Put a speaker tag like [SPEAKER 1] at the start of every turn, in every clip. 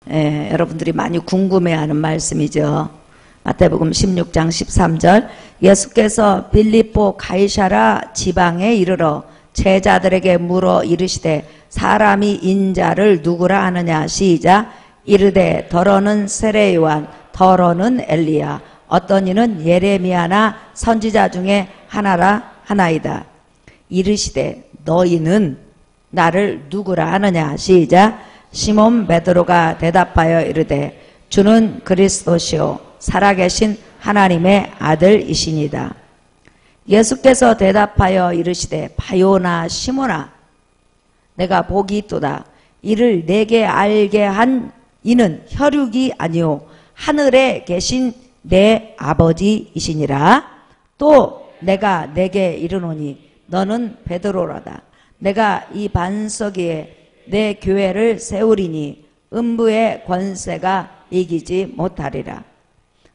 [SPEAKER 1] 여러분들이 많이 궁금해하는 말씀이죠. 마태복음 16장 13절 예수께서 빌립보 가이사랴 지방에 이르러 제자들에게 물어 이르시되 사람이 인자를 누구라 하느냐. 시작. 이르되 더러는 세례 요한 더러는 엘리야 어떤 이는 예레미야나 선지자 중에 하나라 하나이다. 이르시되 너희는 나를 누구라 하느냐. 시작. 시몬 베드로가 대답하여 이르되 주는 그리스도시요 살아계신 하나님의 아들이시니이다. 예수께서 대답하여 이르시되 바요나 시몬아 내가 복이 있도다. 이를 내게 알게 한 이는 혈육이 아니요 하늘에 계신 내 아버지이시니라. 또 내가 내게 이르노니 너는 베드로라다. 내가 이 반석 위에 내 교회를 세우리니 음부의 권세가 이기지 못하리라.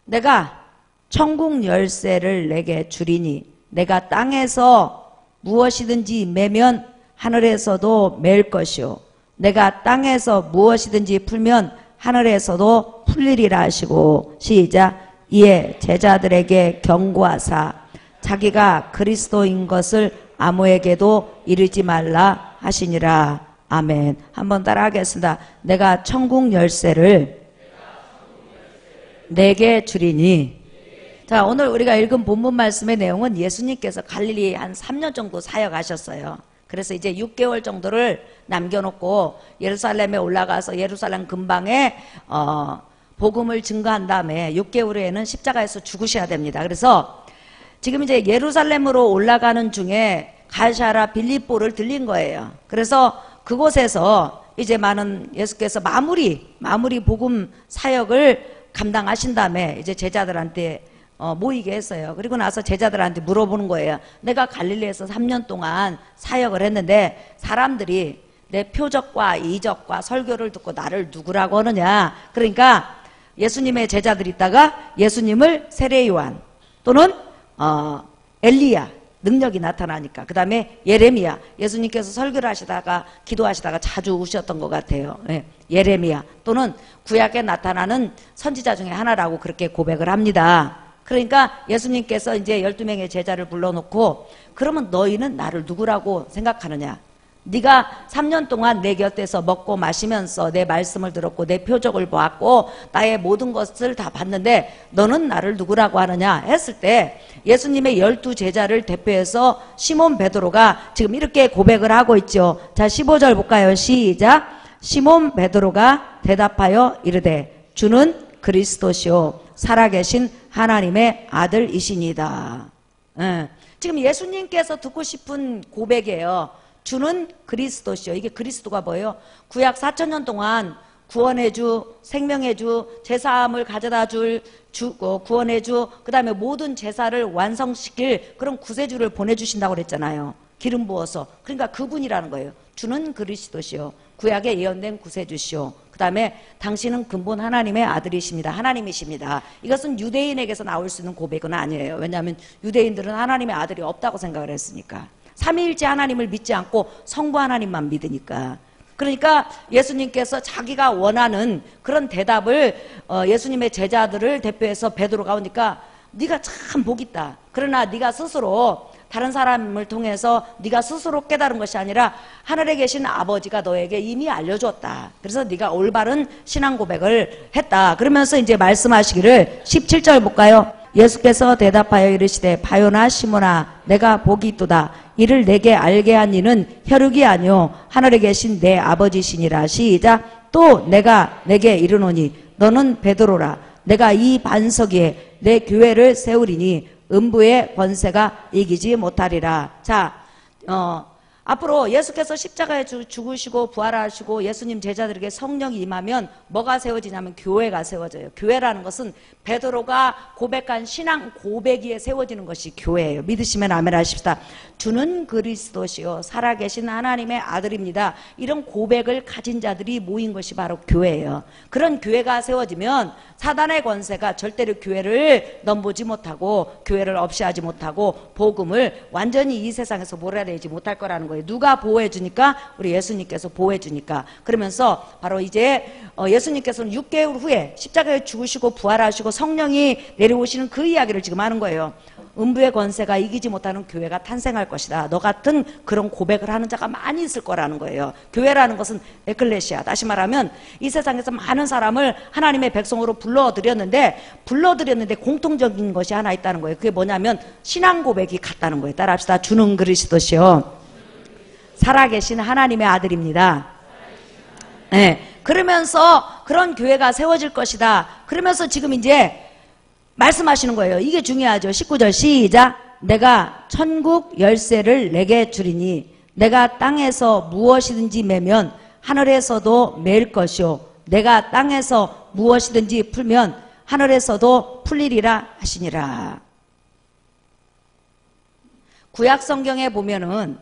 [SPEAKER 1] 내가 천국 열쇠를 내게 주리니 내가 땅에서 무엇이든지 매면 하늘에서도 맬 것이요 내가 땅에서 무엇이든지 풀면 하늘에서도 풀리리라 하시고. 시작. 이에 제자들에게 경고하사 자기가 그리스도인 것을 아무에게도 이르지 말라 하시니라. 아멘. 한번 따라 하겠습니다. 내가 천국 열쇠를 내게 주리니. 자, 오늘 우리가 읽은 본문 말씀의 내용은 예수님께서 갈릴리에 한 3년 정도 사역하셨어요. 그래서 이제 6개월 정도를 남겨놓고 예루살렘에 올라가서 예루살렘 근방에 복음을 증거한 다음에 6개월 후에는 십자가에서 죽으셔야 됩니다. 그래서 지금 이제 예루살렘으로 올라가는 중에 가이사랴 빌립보를 들린 거예요. 그래서 그곳에서 이제 많은 예수께서 마무리 복음 사역을 감당하신 다음에 이제 제자들한테 모이게 했어요. 그리고 나서 제자들한테 물어보는 거예요. 내가 갈릴리에서 3년 동안 사역을 했는데 사람들이 내 표적과 이적과 설교를 듣고 나를 누구라고 하느냐. 그러니까 예수님의 제자들이 있다가 예수님을 세례 요한 또는 엘리야 능력이 나타나니까 그 다음에 예레미야 예수님께서 설교를 하시다가 기도하시다가 자주 우셨던 것 같아요. 예레미야 또는 구약에 나타나는 선지자 중에 하나라고 그렇게 고백을 합니다. 그러니까 예수님께서 이제 12명의 제자를 불러놓고 그러면 너희는 나를 누구라고 생각하느냐. 네가 3년 동안 내 곁에서 먹고 마시면서 내 말씀을 들었고 내 표적을 보았고 나의 모든 것을 다 봤는데 너는 나를 누구라고 하느냐 했을 때 예수님의 12제자를 대표해서 시몬 베드로가 지금 이렇게 고백을 하고 있죠. 자, 15절 볼까요? 시작. 시몬 베드로가 대답하여 이르되 주는 그리스도시요 살아계신 하나님의 아들이시니이다. 지금 예수님께서 듣고 싶은 고백이에요. 주는 그리스도시요. 이게 그리스도가 뭐예요? 구약 4000년 동안 구원의 주, 생명의 주, 제사함을 가져다 줄 주, 구원의 주, 그 다음에 모든 제사를 완성시킬 그런 구세주를 보내주신다고 그랬잖아요. 기름 부어서. 그러니까 그분이라는 거예요. 주는 그리스도시요 구약에 예언된 구세주시요 그 다음에 당신은 근본 하나님의 아들이십니다. 하나님이십니다. 이것은 유대인에게서 나올 수 있는 고백은 아니에요. 왜냐하면 유대인들은 하나님의 아들이 없다고 생각을 했으니까. 삼위일체 하나님을 믿지 않고 성부 하나님만 믿으니까. 그러니까 예수님께서 자기가 원하는 그런 대답을 예수님의 제자들을 대표해서 베드로가 오니까 네가 참 복 있다. 그러나 네가 스스로 다른 사람을 통해서 네가 스스로 깨달은 것이 아니라 하늘에 계신 아버지가 너에게 이미 알려줬다. 그래서 네가 올바른 신앙 고백을 했다. 그러면서 이제 말씀하시기를 17절 볼까요? 예수께서 대답하여 이르시되 바요나 시몬아 내가 복이 있도다. 이를 내게 알게 한 이는 혈육이 아니요 하늘에 계신 내 아버지시니라. 시작. 또 내가 내게 이르노니 너는 베드로라. 내가 이 반석 위에 내 교회를 세우리니 음부의 권세가 이기지 못하리라. 자, 앞으로 예수께서 십자가에 죽으시고 부활하시고 예수님 제자들에게 성령이 임하면 뭐가 세워지냐면 교회가 세워져요. 교회라는 것은 베드로가 고백한 신앙 고백 위에 세워지는 것이 교회예요. 믿으시면 아멘 하십시다. 주는 그리스도시요 살아계신 하나님의 아들입니다. 이런 고백을 가진 자들이 모인 것이 바로 교회예요. 그런 교회가 세워지면 사단의 권세가 절대로 교회를 넘보지 못하고 교회를 없이하지 못하고 복음을 완전히 이 세상에서 몰아내지 못할 거라는 거예요. 누가 보호해 주니까? 우리 예수님께서 보호해 주니까. 그러면서 바로 이제 예수님께서는 6개월 후에 십자가에 죽으시고 부활하시고 성령이 내려오시는 그 이야기를 지금 하는 거예요. 음부의 권세가 이기지 못하는 교회가 탄생할 것이다. 너 같은 그런 고백을 하는 자가 많이 있을 거라는 거예요. 교회라는 것은 에클레시아. 다시 말하면 이 세상에서 많은 사람을 하나님의 백성으로 불러들였는데 공통적인 것이 하나 있다는 거예요. 그게 뭐냐면 신앙 고백이 같다는 거예요. 따라합시다. 주는 그리스도시요 살아계신 하나님의 아들입니다. 네. 그러면서 그런 교회가 세워질 것이다. 그러면서 지금 이제 말씀하시는 거예요. 이게 중요하죠. 19절 시작. 내가 천국 열쇠를 내게 주리니 내가 땅에서 무엇이든지 매면 하늘에서도 매일 것이요 내가 땅에서 무엇이든지 풀면 하늘에서도 풀리리라 하시니라. 구약 성경에 보면은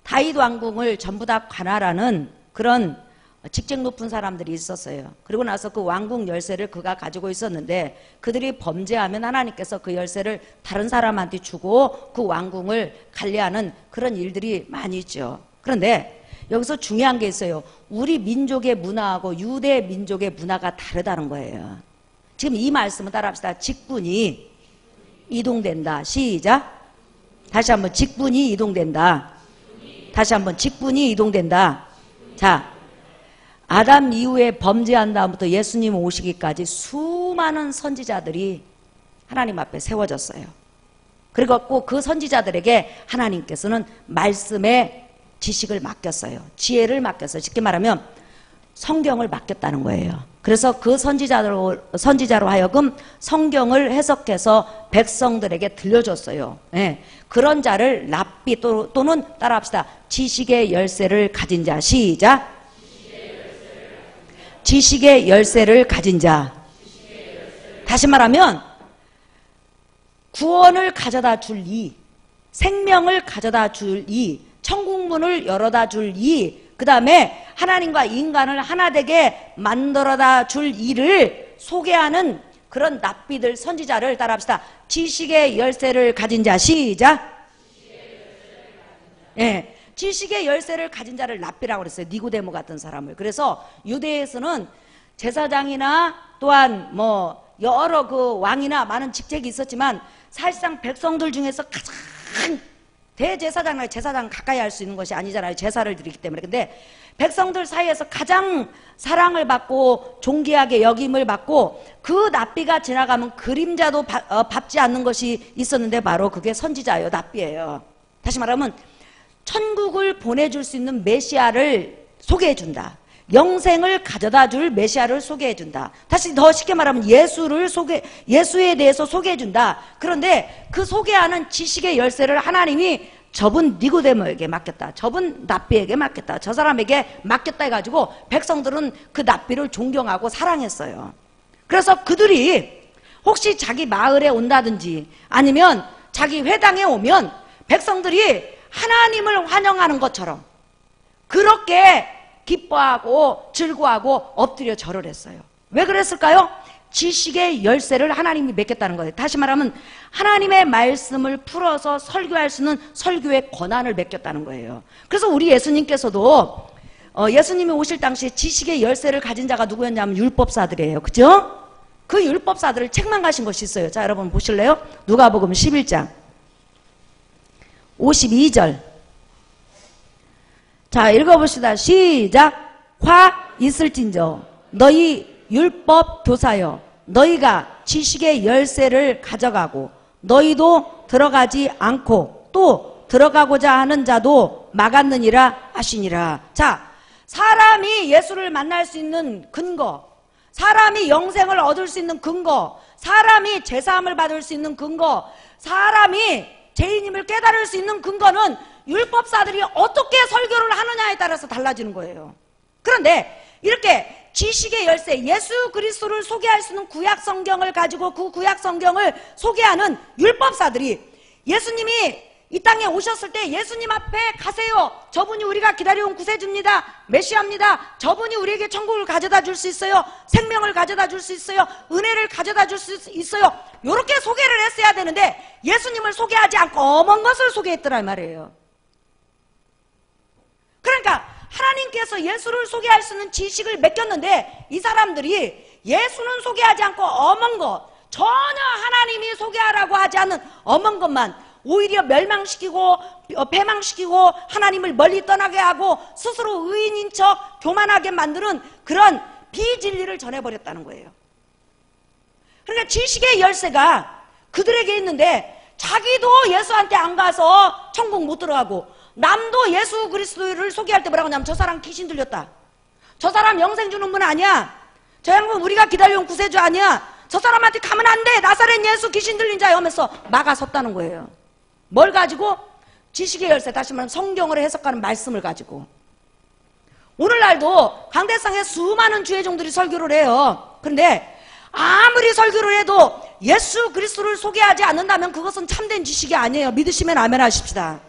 [SPEAKER 1] 다윗 왕궁을 전부 다 관할하는 그런 직책 높은 사람들이 있었어요. 그리고 나서 그 왕궁 열쇠를 그가 가지고 있었는데 그들이 범죄하면 하나님께서 그 열쇠를 다른 사람한테 주고 그 왕궁을 관리하는 그런 일들이 많이 있죠. 그런데 여기서 중요한 게 있어요. 우리 민족의 문화하고 유대 민족의 문화가 다르다는 거예요. 지금 이 말씀을 따라합시다. 직분이 이동된다. 시작. 다시 한번 직분이 이동된다. 다시 한번 직분이 이동된다. 자, 아담 이후에 범죄한 다음부터 예수님 오시기까지 수많은 선지자들이 하나님 앞에 세워졌어요. 그리고 꼭 그 선지자들에게 하나님께서는 말씀의 지식을 맡겼어요. 지혜를 맡겼어요. 쉽게 말하면 성경을 맡겼다는 거예요. 그래서 그 선지자로 하여금 성경을 해석해서 백성들에게 들려줬어요. 네. 그런 자를 랍비 또는 따라합시다. 지식의 열쇠를 가진 자. 시작. 지식의 열쇠를 가진 자. 다시 말하면 구원을 가져다 줄 이, 생명을 가져다 줄 이, 천국문을 열어다 줄 이, 그 다음에 하나님과 인간을 하나 되게 만들어다 줄 이를 소개하는 그런 납비들 선지자를 따라합시다. 지식의 열쇠를 가진 자. 시작. 예. 지식의 열쇠를 가진 자를 랍비라고 그랬어요. 니고데모 같은 사람을. 그래서 유대에서는 제사장이나 또한 뭐 여러 그 왕이나 많은 직책이 있었지만 사실상 백성들 중에서 가장 대제사장이나 제사장 가까이 할 수 있는 것이 아니잖아요. 제사를 드리기 때문에. 근데 백성들 사이에서 가장 사랑을 받고 존귀하게 여김을 받고 그 납비가 지나가면 그림자도 밟지 않는 것이 있었는데 바로 그게 선지자예요. 납비예요. 다시 말하면 천국을 보내줄 수 있는 메시아를 소개해준다. 영생을 가져다 줄 메시아를 소개해준다. 다시 더 쉽게 말하면 예수에 대해서 소개해준다. 그런데 그 소개하는 지식의 열쇠를 하나님이 저분 니고데모에게 맡겼다. 저분 납비에게 맡겼다. 저 사람에게 맡겼다 해가지고 백성들은 그 납비를 존경하고 사랑했어요. 그래서 그들이 혹시 자기 마을에 온다든지 아니면 자기 회당에 오면 백성들이 하나님을 환영하는 것처럼 그렇게 기뻐하고 즐거워하고 엎드려 절을 했어요. 왜 그랬을까요? 지식의 열쇠를 하나님이 맡겼다는 거예요. 다시 말하면 하나님의 말씀을 풀어서 설교할 수 있는 설교의 권한을 맡겼다는 거예요. 그래서 우리 예수님께서도 예수님이 오실 당시에 지식의 열쇠를 가진 자가 누구였냐면 율법사들이에요. 그죠? 그 율법사들을 책망하신 것이 있어요. 자, 여러분 보실래요? 누가복음 11장 52절. 자, 읽어봅시다. 시작. 화 있을진저 너희 율법 교사여 너희가 지식의 열쇠를 가져가고 너희도 들어가지 않고 또 들어가고자 하는 자도 막았느니라 하시니라. 자, 사람이 예수를 만날 수 있는 근거, 사람이 영생을 얻을 수 있는 근거, 사람이 제사함을 받을 수 있는 근거, 사람이 죄인임을 깨달을 수 있는 근거는 율법사들이 어떻게 설교를 하느냐에 따라서 달라지는 거예요. 그런데 이렇게 지식의 열쇠, 예수 그리스도를 소개할 수 있는 구약 성경을 가지고 그 구약 성경을 소개하는 율법사들이 예수님이 이 땅에 오셨을 때 예수님 앞에 가세요. 저분이 우리가 기다려온 구세주입니다. 메시아입니다. 저분이 우리에게 천국을 가져다 줄 수 있어요. 생명을 가져다 줄 수 있어요. 은혜를 가져다 줄 수 있어요. 이렇게 소개를 했어야 되는데 예수님을 소개하지 않고 엄한 것을 소개했더란 말이에요. 그러니까 하나님께서 예수를 소개할 수 있는 지식을 맡겼는데 이 사람들이 예수는 소개하지 않고 엄한 것, 전혀 하나님이 소개하라고 하지 않는 엄한 것만 오히려 멸망시키고 패망시키고 하나님을 멀리 떠나게 하고 스스로 의인인 척 교만하게 만드는 그런 비진리를 전해버렸다는 거예요. 그러니까 지식의 열쇠가 그들에게 있는데 자기도 예수한테 안 가서 천국 못 들어가고 남도 예수 그리스도를 소개할 때 뭐라고 하냐면 저 사람 귀신 들렸다. 저 사람 영생 주는 분 아니야. 저 양반 우리가 기다려온 구세주 아니야. 저 사람한테 가면 안 돼. 나사렛 예수 귀신 들린 자야 하면서 막아섰다는 거예요. 뭘 가지고? 지식의 열쇠, 다시 말하면 성경을 해석하는 말씀을 가지고. 오늘날도 강대상에 수많은 주회종들이 설교를 해요. 그런데 아무리 설교를 해도 예수 그리스도를 소개하지 않는다면 그것은 참된 지식이 아니에요. 믿으시면 아멘 하십시다.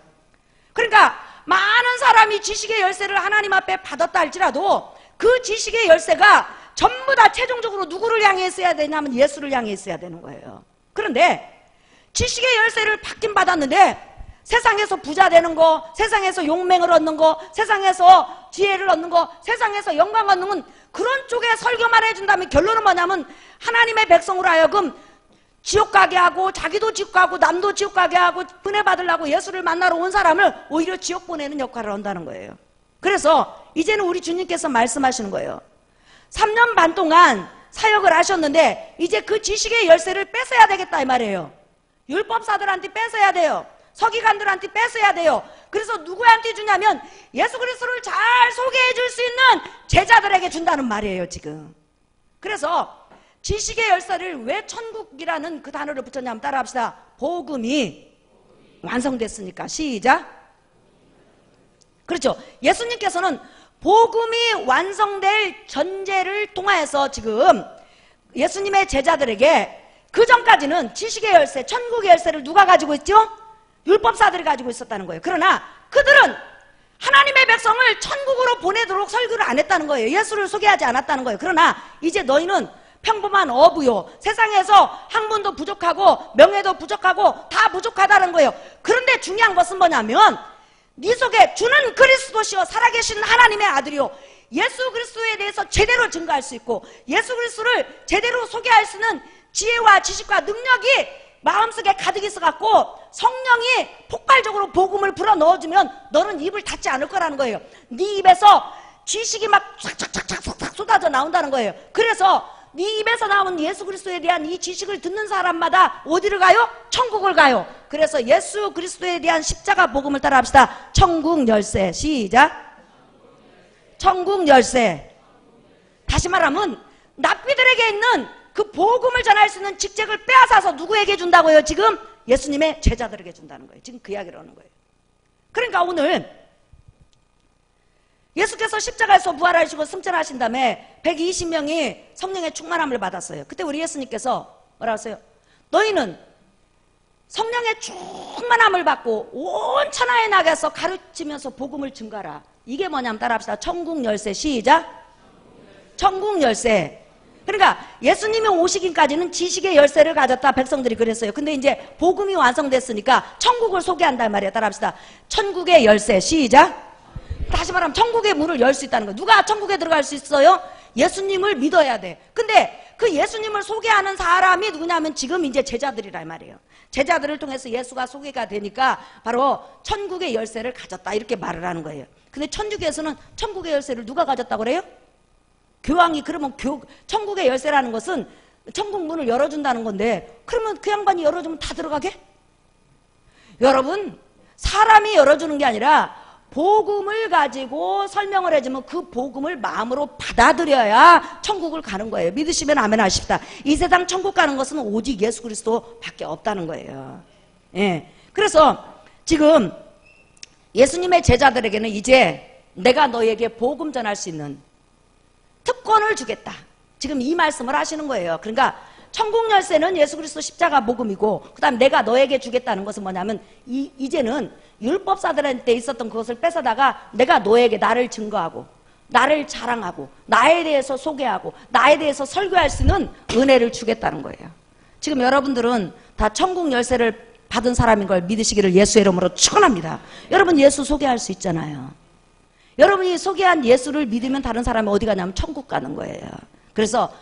[SPEAKER 1] 그러니까 많은 사람이 지식의 열쇠를 하나님 앞에 받았다 할지라도 그 지식의 열쇠가 전부 다 최종적으로 누구를 향해 있어야 되냐면 예수를 향해 있어야 되는 거예요. 그런데 지식의 열쇠를 받긴 받았는데 세상에서 부자 되는 거, 세상에서 용맹을 얻는 거, 세상에서 지혜를 얻는 거, 세상에서 영광 얻는 건 그런 쪽에 설교만 해준다면 결론은 뭐냐면 하나님의 백성으로 하여금 지옥 가게 하고 자기도 지옥 가고 남도 지옥 가게 하고 은혜 받으려고 예수를 만나러 온 사람을 오히려 지옥 보내는 역할을 한다는 거예요. 그래서 이제는 우리 주님께서 말씀하시는 거예요. 3년 반 동안 사역을 하셨는데 이제 그 지식의 열쇠를 뺏어야 되겠다 이 말이에요. 율법사들한테 뺏어야 돼요. 서기관들한테 뺏어야 돼요. 그래서 누구한테 주냐면 예수 그리스도를 잘 소개해 줄 수 있는 제자들에게 준다는 말이에요 지금. 그래서 지식의 열쇠를 왜 천국이라는 그 단어를 붙였냐면 따라합시다. 복음이 완성됐으니까. 시작. 그렇죠. 예수님께서는 복음이 완성될 전제를 통하여서 지금 예수님의 제자들에게 그 전까지는 지식의 열쇠, 천국의 열쇠를 누가 가지고 있죠? 율법사들이 가지고 있었다는 거예요. 그러나 그들은 하나님의 백성을 천국으로 보내도록 설교를 안 했다는 거예요. 예수를 소개하지 않았다는 거예요. 그러나 이제 너희는 평범한 어부요, 세상에서 학문도 부족하고 명예도 부족하고 다 부족하다는 거예요. 그런데 중요한 것은 뭐냐면 네 속에 주는 그리스도시요 살아계신 하나님의 아들이요 예수 그리스도에 대해서 제대로 증거할 수 있고 예수 그리스도를 제대로 소개할 수 있는 지혜와 지식과 능력이 마음속에 가득 있어갖고 성령이 폭발적으로 복음을 불어넣어주면 너는 입을 닫지 않을 거라는 거예요. 네 입에서 지식이 막 촤촤촤촤 쏟아져 나온다는 거예요. 그래서 네 입에서 나오는 예수 그리스도에 대한 이 지식을 듣는 사람마다 어디를 가요? 천국을 가요. 그래서 예수 그리스도에 대한 십자가 복음을 따라합시다. 천국 열쇠. 시작. 천국 열쇠. 다시 말하면 납비들에게 있는 그 복음을 전할 수 있는 직책을 빼앗아서 누구에게 준다고요? 지금 예수님의 제자들에게 준다는 거예요. 지금 그 이야기를 하는 거예요. 그러니까 오늘 예수께서 십자가에서 부활하시고 승천하신 다음에 120명이 성령의 충만함을 받았어요. 그때 우리 예수님께서 뭐라고 하세요? 너희는 성령의 충만함을 받고 온 천하에 나가서 가르치면서 복음을 증가하라. 이게 뭐냐면 따라합시다. 천국 열쇠. 시작. 천국 열쇠. 그러니까 예수님이 오시기까지는 지식의 열쇠를 가졌다 백성들이 그랬어요. 근데 이제 복음이 완성됐으니까 천국을 소개한단 말이에요. 따라합시다. 천국의 열쇠. 시작. 다시 말하면 천국의 문을 열 수 있다는 거예요. 누가 천국에 들어갈 수 있어요? 예수님을 믿어야 돼. 근데 그 예수님을 소개하는 사람이 누구냐면 지금 이제 제자들이라 말이에요. 제자들을 통해서 예수가 소개가 되니까 바로 천국의 열쇠를 가졌다 이렇게 말을 하는 거예요. 근데 천주교에서는 천국의 열쇠를 누가 가졌다고 그래요? 교황이. 그러면 천국의 열쇠라는 것은 천국 문을 열어준다는 건데 그러면 그 양반이 열어주면 다 들어가게? 여러분 사람이 열어주는 게 아니라 복음을 가지고 설명을 해주면 그 복음을 마음으로 받아들여야 천국을 가는 거예요. 믿으시면 아멘 하십시다. 이 세상 천국 가는 것은 오직 예수 그리스도밖에 없다는 거예요. 예. 그래서 지금 예수님의 제자들에게는 이제 내가 너에게 복음 전할 수 있는 특권을 주겠다. 지금 이 말씀을 하시는 거예요. 그러니까 천국 열쇠는 예수 그리스도 십자가 복음이고 그 다음 내가 너에게 주겠다는 것은 뭐냐면 이제는 율법사들한테 있었던 그것을 뺏어다가 내가 너에게 나를 증거하고 나를 자랑하고 나에 대해서 소개하고 나에 대해서 설교할 수 있는 은혜를 주겠다는 거예요. 지금 여러분들은 다 천국 열쇠를 받은 사람인 걸 믿으시기를 예수의 이름으로 축원합니다. 여러분 예수 소개할 수 있잖아요. 여러분이 소개한 예수를 믿으면 다른 사람이 어디 가냐면 천국 가는 거예요. 그래서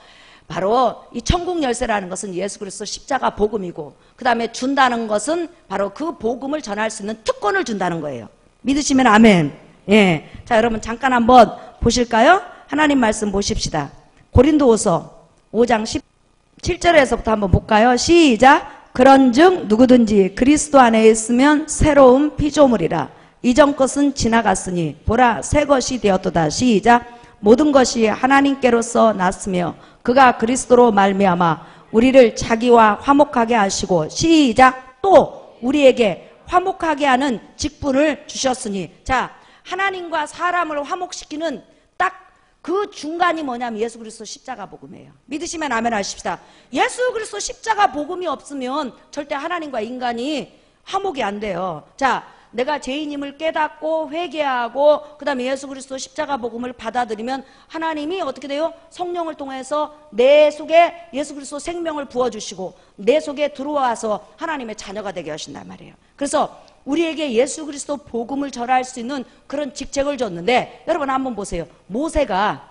[SPEAKER 1] 바로 이 천국 열쇠라는 것은 예수 그리스도 십자가 복음이고, 그 다음에 준다는 것은 바로 그 복음을 전할 수 있는 특권을 준다는 거예요. 믿으시면 아멘. 예. 자, 여러분 잠깐 한번 보실까요? 하나님 말씀 보십시다. 고린도후서 5장 17절에서부터 한번 볼까요? 시작. 그런즉 누구든지 그리스도 안에 있으면 새로운 피조물이라. 이전 것은 지나갔으니 보라 새 것이 되었도다. 시작. 모든 것이 하나님께로서 났으며 그가 그리스도로 말미암아 우리를 자기와 화목하게 하시고, 시작. 또 우리에게 화목하게 하는 직분을 주셨으니. 자, 하나님과 사람을 화목시키는 딱 그 중간이 뭐냐면 예수 그리스도 십자가 복음이에요. 믿으시면 아멘 하십시다. 예수 그리스도 십자가 복음이 없으면 절대 하나님과 인간이 화목이 안 돼요. 자, 내가 죄인임을 깨닫고 회개하고 그 다음에 예수 그리스도 십자가 복음을 받아들이면 하나님이 어떻게 돼요? 성령을 통해서 내 속에 예수 그리스도 생명을 부어주시고 내 속에 들어와서 하나님의 자녀가 되게 하신단 말이에요. 그래서 우리에게 예수 그리스도 복음을 전할 수 있는 그런 직책을 줬는데, 여러분 한번 보세요. 모세가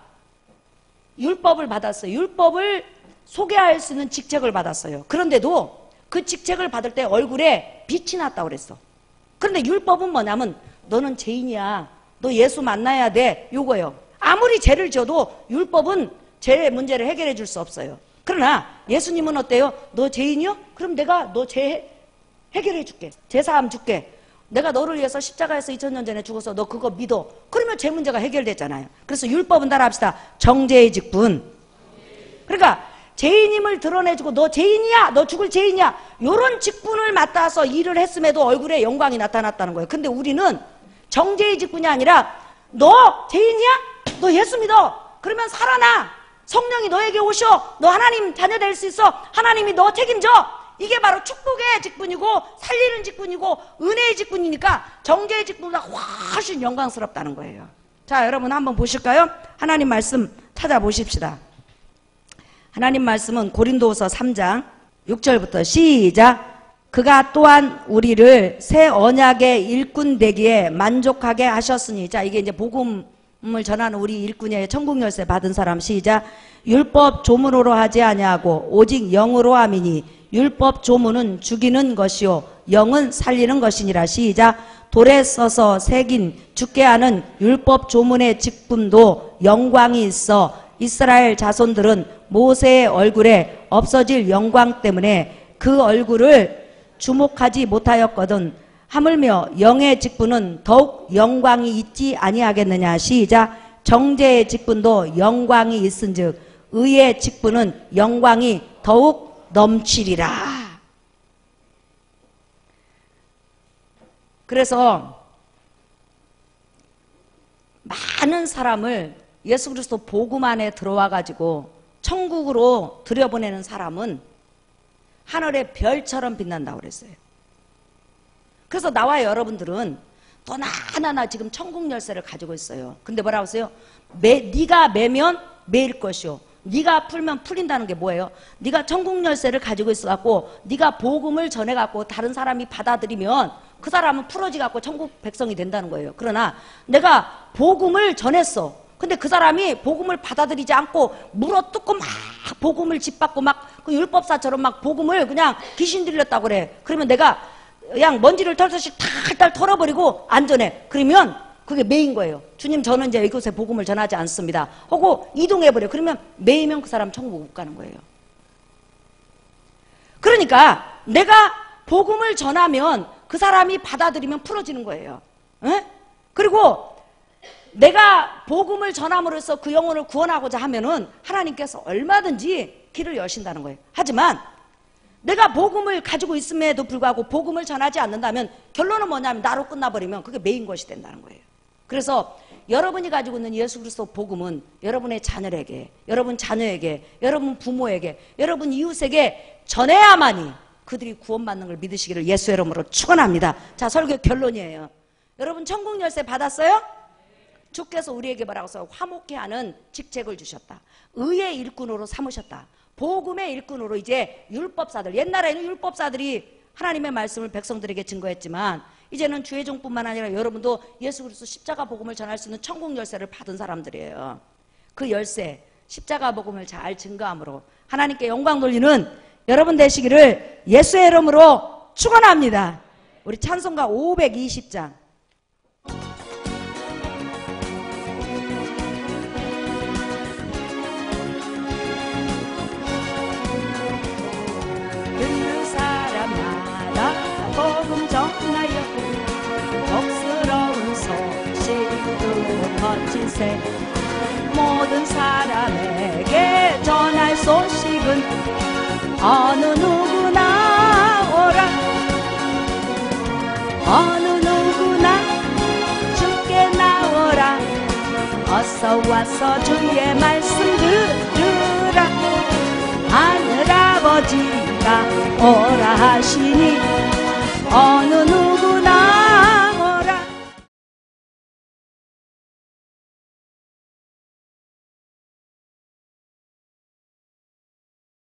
[SPEAKER 1] 율법을 받았어요. 율법을 소개할 수 있는 직책을 받았어요. 그런데도 그 직책을 받을 때 얼굴에 빛이 났다고 그랬어. 그런데 율법은 뭐냐면 너는 죄인이야, 너 예수 만나야 돼, 요거예요. 아무리 죄를 지어도 율법은 죄의 문제를 해결해 줄 수 없어요. 그러나 예수님은 어때요? 너 죄인이요? 그럼 내가 너 죄 해결해 줄게. 제사함 줄게. 내가 너를 위해서 십자가에서 2000년 전에 죽어서 너 그거 믿어. 그러면 죄 문제가 해결됐잖아요. 그래서 율법은 따라합시다. 정죄의 직분. 그러니까 죄인임을 드러내주고 너 죄인이야, 너 죽을 죄인이야, 요런 직분을 맡아서 일을 했음에도 얼굴에 영광이 나타났다는 거예요. 근데 우리는 정죄의 직분이 아니라 너 죄인이야? 너 예수 믿어. 그러면 살아나. 성령이 너에게 오셔. 너 하나님 자녀 될 수 있어. 하나님이 너 책임져. 이게 바로 축복의 직분이고 살리는 직분이고 은혜의 직분이니까 정죄의 직분보다 훨씬 영광스럽다는 거예요. 자, 여러분 한번 보실까요? 하나님 말씀 찾아보십시다. 하나님 말씀은 고린도후서 3장 6절부터 시작. 그가 또한 우리를 새 언약의 일꾼 되기에 만족하게 하셨으니. 자, 이게 이제 복음을 전하는 우리 일꾼의 천국 열쇠 받은 사람. 시작. 율법 조문으로 하지 아니하고 오직 영으로 함이니 율법 조문은 죽이는 것이요 영은 살리는 것이니라. 시작. 돌에 써서 새긴 죽게 하는 율법 조문의 직분도 영광이 있어 이스라엘 자손들은 모세의 얼굴에 없어질 영광 때문에 그 얼굴을 주목하지 못하였거든. 하물며 영의 직분은 더욱 영광이 있지 아니하겠느냐. 시작. 정죄의 직분도 영광이 있은즉 의의 직분은 영광이 더욱 넘치리라. 그래서 많은 사람을 예수 그리스도 복음 안에 들어와 가지고 천국으로 들여보내는 사람은 하늘의 별처럼 빛난다고 그랬어요. 그래서 나와 여러분들은 또 하나하나 지금 천국 열쇠를 가지고 있어요. 근데 뭐라고 했어요? 네가 매면 매일 것이요 네가 풀면 풀린다는 게 뭐예요? 네가 천국 열쇠를 가지고 있어갖고 네가 복음을 전해갖고 다른 사람이 받아들이면 그 사람은 풀어지갖고 천국 백성이 된다는 거예요. 그러나 내가 복음을 전했어. 근데 그 사람이 복음을 받아들이지 않고 물어뜯고 막 복음을 짓밟고 막 그 율법사처럼 막 복음을 그냥 귀신 들렸다고 그래. 그러면 내가 그냥 먼지를 털털씩 탈탈 털어버리고 안전해. 그러면 그게 매인 거예요. 주님, 저는 이제 이곳에 복음을 전하지 않습니다 하고 이동해버려. 그러면 매이면 그 사람 천국 못 가는 거예요. 그러니까 내가 복음을 전하면 그 사람이 받아들이면 풀어지는 거예요. 에? 그리고 내가 복음을 전함으로써 그 영혼을 구원하고자 하면은 하나님께서 얼마든지 길을 여신다는 거예요. 하지만 내가 복음을 가지고 있음에도 불구하고 복음을 전하지 않는다면 결론은 뭐냐면 나로 끝나버리면 그게 매인 것이 된다는 거예요. 그래서 여러분이 가지고 있는 예수 그리스도 복음은 여러분의 자녀에게, 여러분 자녀에게, 여러분 부모에게, 여러분 이웃에게 전해야만이 그들이 구원받는 걸 믿으시기를 예수의 이름으로 축원합니다. 자, 설교 결론이에요. 여러분 천국 열쇠 받았어요? 주께서 우리에게 뭐라고 써? 화목케 하는 직책을 주셨다. 의의 일꾼으로 삼으셨다. 복음의 일꾼으로 이제 율법사들, 옛날에는 율법사들이 하나님의 말씀을 백성들에게 증거했지만 이제는 주의종뿐만 아니라 여러분도 예수 그리스도 십자가 복음을 전할 수 있는 천국 열쇠를 받은 사람들이에요. 그 열쇠, 십자가 복음을 잘 증거함으로 하나님께 영광 돌리는 여러분 되시기를 예수의 이름으로 축원합니다. 우리 찬송가 520장. 듣는 사람마다 복음 전하여 복스러운 소식으로 거치세. 모든 사람에게 전할 소식은 어느 누구나 오라. 어느 누구나 주께 나오라. 어서 와서 주의 말씀 들으라. 하늘아버지가 오라 하시니 어느 누구나